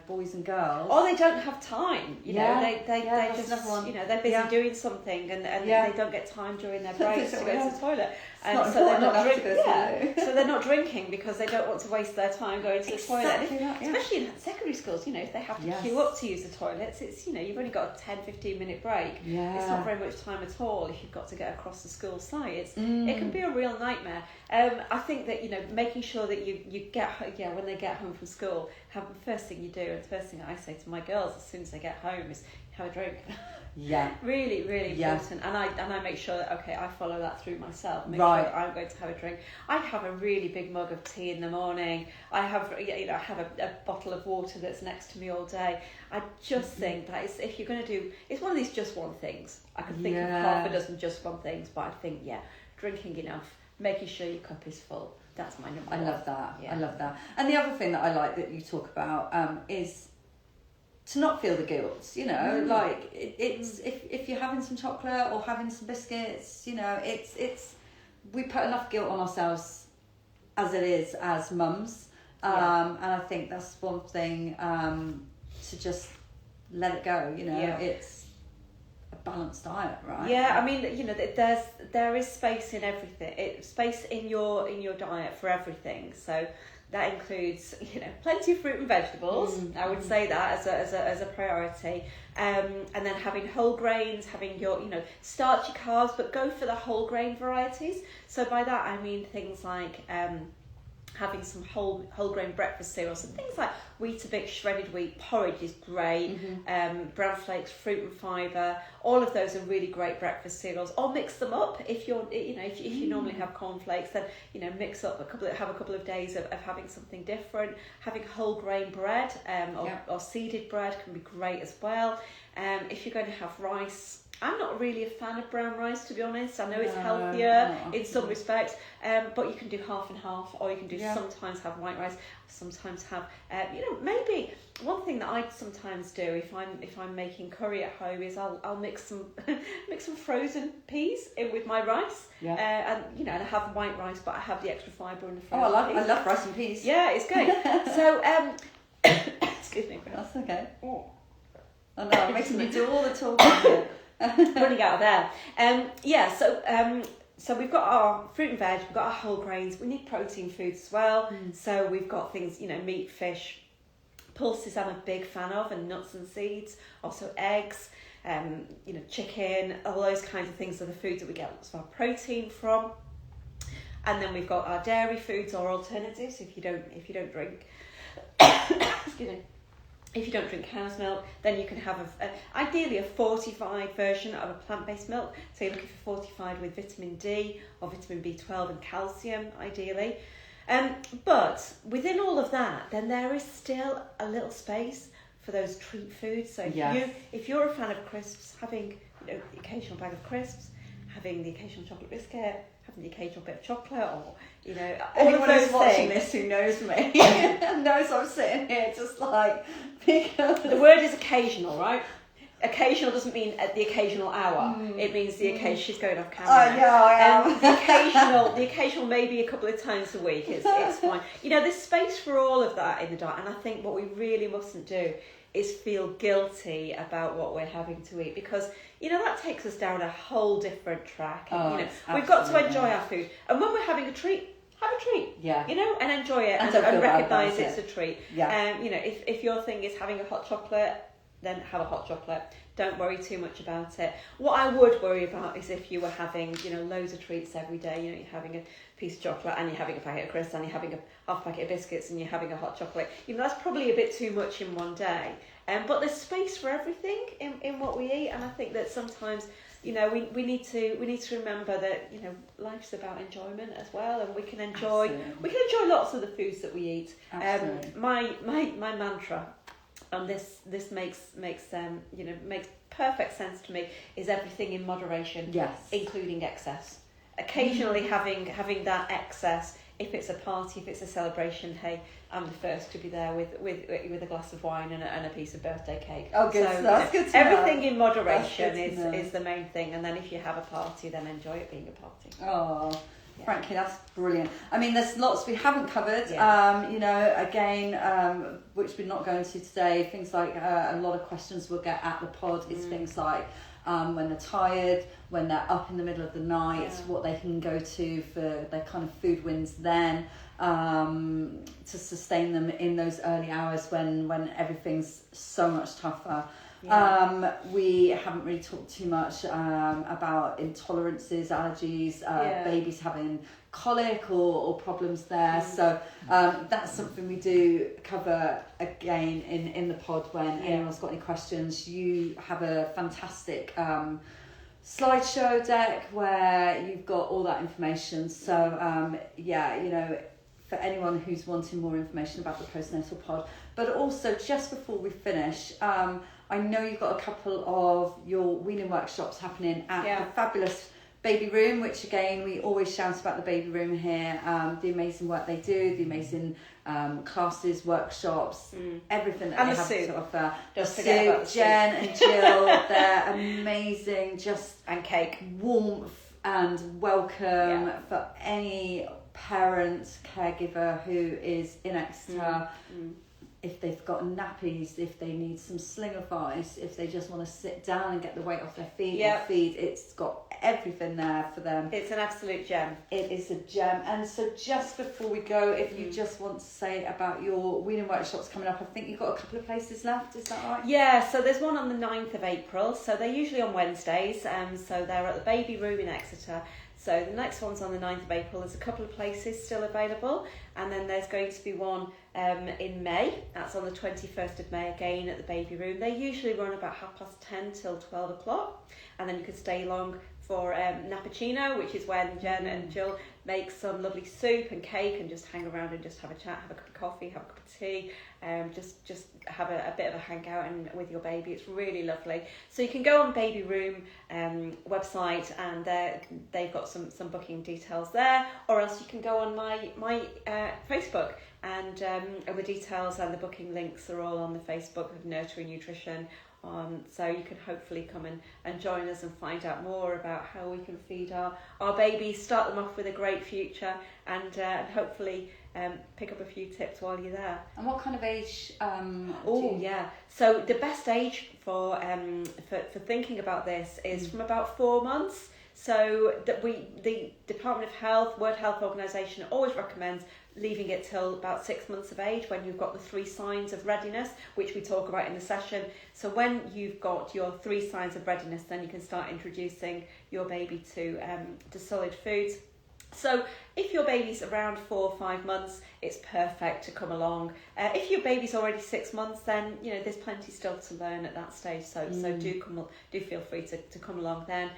boys and girls, or they don't have time. They just they're busy doing something, and they don't get time during their breaks to go to the toilet. And so they're not drinking. So they're not drinking because they don't want to waste their time going to the toilet. Especially in secondary schools, if they have to queue up to use the toilets, it's you've only got a 10-15 minute break. It's not very much time at all if you've got to get across the school site. It can be a real nightmare. I think that making sure that you get when they get home from school, the first thing you do, and the first thing I say to my girls as soon as they get home is have a drink. Really, really important. And I make sure that I follow that through myself. Make sure that I'm going to have a drink. I have a really big mug of tea in the morning. I have a bottle of water that's next to me all day. I just think that if you're going to do, it's one of these just one things. I could think of half a dozen just one things, but I think drinking enough, making sure your cup is full. That's my number one. I love that. I love that. And the other thing that I like that you talk about is to not feel the guilt, like it's if you're having some chocolate or having some biscuits, it's we put enough guilt on ourselves as it is as mums, and I think that's one thing to just let it go. It's balanced diet, right? Yeah, I mean, there is space in everything. Space in your diet for everything. So that includes, plenty of fruit and vegetables. I would say that as a priority. And then having whole grains, having your, starchy carbs, but go for the whole grain varieties. So by that I mean things like having some whole grain breakfast cereals, and things like Weetabix, shredded wheat, porridge is great, brown flakes, fruit and fibre, all of those are really great breakfast cereals. Or mix them up if you're, if you normally have cornflakes, then mix up have a couple of days of having something different. Having whole grain bread or seeded bread can be great as well. If you're going to have rice, I'm not really a fan of brown rice, to be honest. I know it's healthier in some respects, but you can do half and half, or you can do sometimes have white rice, sometimes have maybe one thing that I sometimes do if I'm making curry at home is I'll mix some frozen peas in with my rice, and and I have white rice, but I have the extra fibre in the frozen peas. I love rice and peas. Yeah, it's great. So excuse me, that's okay. I know, it makes me do all the talking. Running out of there. So we've got our fruit and veg, we've got our whole grains, we need protein foods as well. So we've got things, meat, fish, pulses I'm a big fan of, and nuts and seeds, also eggs, chicken, all those kinds of things are the foods that we get lots of our protein from. And then we've got our dairy foods or alternatives if you don't drink excuse me. If you don't drink cow's milk, then you can have ideally a fortified version of a plant-based milk. So you're looking for fortified with vitamin D or vitamin B12 and calcium, ideally. But within all of that, then there is still a little space for those treat foods. So if you're a fan of crisps, having the occasional bag of crisps, having the occasional chocolate biscuit, having the occasional bit of chocolate, or all anyone of those who's watching things. this who knows me knows I'm sitting here just like because the word is occasional, right? Occasional doesn't mean at the occasional hour. It means the occasion. She's going off camera. I am. The occasional maybe a couple of times a week. It's fine. There's space for all of that in the diet, and I think what we really mustn't do is feel guilty about what we're having to eat, because that takes us down a whole different track. And, we've got to enjoy our food, and when we're having a treat, have a treat. And enjoy it, and recognise it's a treat. If your thing is having a hot chocolate, then have a hot chocolate. Don't worry too much about it. What I would worry about is if you were having, loads of treats every day. You're having a piece of chocolate, and you're having a packet of crisps, and you're having a half packet of biscuits, and you're having a hot chocolate. That's probably a bit too much in one day. But there's space for everything in what we eat, and I think that sometimes, we need to remember that life's about enjoyment as well, and we can enjoy lots of the foods that we eat. My mantra. And this makes perfect sense to me, is everything in moderation, including excess. Occasionally having that excess, if it's a party, if it's a celebration, hey, I'm the first to be there with a glass of wine and a piece of birthday cake. Oh, good. So that's good to everything know. In moderation is the main thing, and then if you have a party, then enjoy it being a party. Oh, Frankie, that's brilliant. I mean, there's lots we haven't covered, which we're not going to today. Things like a lot of questions we'll get at the pod is things like when they're tired, when they're up in the middle of the night, what they can go to for their kind of food wins then, to sustain them in those early hours when everything's so much tougher. We haven't really talked too much about intolerances, allergies, babies having colic or problems there. So that's something we do cover again in the pod when anyone's got any questions. You have a fantastic slideshow deck where you've got all that information. So for anyone who's wanting more information about the Postnatal Pod, but also just before we finish, I know you've got a couple of your weaning workshops happening at the fabulous Baby Room, which again, we always shout about the Baby Room here, the amazing work they do, the amazing classes, workshops, everything that they have to offer. Don't forget about the Jen and Jill, they're amazing, and cake. Warmth and welcome for any parent, caregiver who is in Exeter. if they've got nappies, if they need some Slingerfies, if they just want to sit down and get the weight off their feet or feed, it's got everything there for them. It's an absolute gem. It is a gem. And so just before we go, if you just want to say about your weaning workshops coming up, I think you've got a couple of places left, is that right? Yeah, so there's one on the 9th of April, so they're usually on Wednesdays, so they're at the Baby Room in Exeter. So the next one's on the 9th of April. There's a couple of places still available, and then there's going to be one in May. That's on the 21st of May, again at the Baby Room. They usually run about 10:30 till 12 o'clock, and then you can stay long for Nappuccino, which is when Jen and Jill make some lovely soup and cake and just hang around and just have a chat, have a cup of coffee, have a cup of tea, just have a bit of a hangout and with your baby. It's really lovely. So you can go on Baby Room website, and they've got some booking details there, or else you can go on my Facebook, and the details and the booking links are all on the Facebook of Nurturing Nutrition. So you can hopefully come and join us and find out more about how we can feed our babies, start them off with a great future, and hopefully pick up a few tips while you're there. And what kind of age? So the best age for thinking about this is from about 4 months. So that the Department of Health, World Health Organization, always recommends leaving it till about 6 months of age, when you've got the 3 signs of readiness, which we talk about in the session. So when you've got your 3 signs of readiness, then you can start introducing your baby to solid foods. So if your baby's around 4 or 5 months, it's perfect to come along. If your baby's already 6 months, then there's plenty still to learn at that stage. So do feel free to come along then.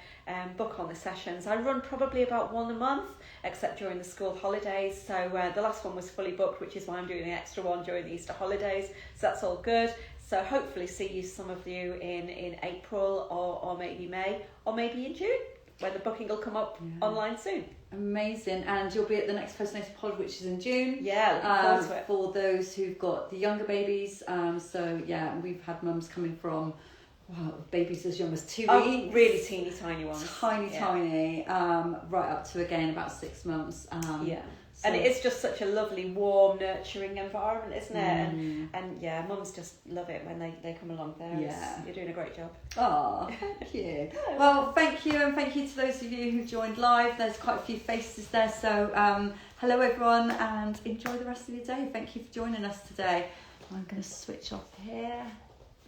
Book on the sessions. I run probably about 1 a month, except during the school holidays. So the last one was fully booked, which is why I'm doing an extra one during the Easter holidays. So that's all good. So hopefully see some of you in April or maybe May or maybe in June, when the booking will come up online soon. Amazing. And you'll be at the next Postnatal Pod, which is in June. Yeah, looking forward to it. For those who've got the younger babies. We've had mums coming from babies as young as 2 weeks. Really teeny tiny ones. Tiny, right up to, again, about 6 months. So. And it's just such a lovely, warm, nurturing environment, isn't it? And mums just love it when they come along there. Yeah. You're doing a great job. Oh, thank you. Well, thank you, and thank you to those of you who joined live. There's quite a few faces there, so hello everyone, and enjoy the rest of your day. Thank you for joining us today. I'm going to switch off here.